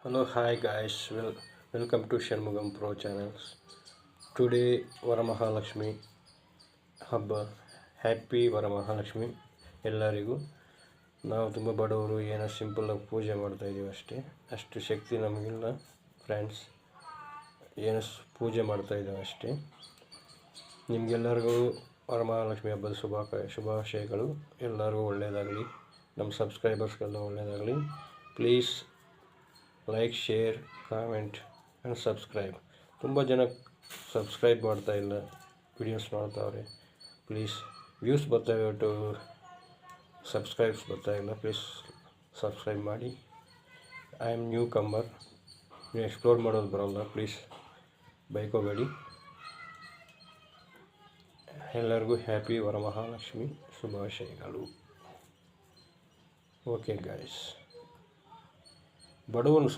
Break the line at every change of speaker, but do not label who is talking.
Hello, hi guys. Welcome to Shanmugam Pro channels. Today Varamahalakshmi ಹಬ್ಬ. Happy Varamahalakshmi ಎಲ್ಲರಿಗೂ. ನಾವು ತುಂಬ ಬಡವರು, ಏನೋ ಸಿಂಪಲಾಗಿ ಪೂಜೆ ಮಾಡ್ತಾಯಿದ್ದೀವಿ ಅಷ್ಟೇ. ಅಷ್ಟು ಶಕ್ತಿ ನಮಗಿಲ್ಲ ಫ್ರೆಂಡ್ಸ್. ಏನೋ ಪೂಜೆ ಮಾಡ್ತಾಯಿದ್ದೇವೆ ಅಷ್ಟೇ. ನಿಮಗೆಲ್ಲರಿಗೂ ವರಮಹಾಲಕ್ಷ್ಮಿ ಹಬ್ಬದ ಶುಭಾಶಯಗಳು. ಎಲ್ಲರಿಗೂ ಒಳ್ಳೆಯದಾಗಲಿ. ನಮ್ಮ ಸಬ್ಸ್ಕ್ರೈಬರ್ಸ್ಗೆಲ್ಲ ಒಳ್ಳೆಯದಾಗಲಿ. Please like, share, comment and subscribe. ತುಂಬ ಜನ ಸಬ್ಸ್ಕ್ರೈಬ್ ಮಾಡ್ತಾಯಿಲ್ಲ, ವಿಡಿಯೋಸ್ ಮಾಡ್ತಾವ್ರೆ. ಪ್ಲೀಸ್, ವ್ಯೂಸ್ ಬರ್ತಾವೆ ಒಟ್ಟು ಸಬ್ಸ್ಕ್ರೈಬ್ಸ್ ಬರ್ತಾಯಿಲ್ಲ. ಪ್ಲೀಸ್ ಸಬ್ಸ್ಕ್ರೈಬ್ ಮಾಡಿ. ಐ ಆಮ್ ನ್ಯೂ ಕಮ್ಮರ್, ನೀವು ಎಕ್ಸ್ಪ್ಲೋರ್ ಮಾಡೋದು ಬರೋಲ್ಲ. ಪ್ಲೀಸ್ ಬೈಕೋಬೇಡಿ. ಎಲ್ಲರಿಗೂ ಹ್ಯಾಪಿ ವರಮಹಾಲಕ್ಷ್ಮಿ ಶುಭಾಶಯಗಳು. Okay guys, ಬಡವನು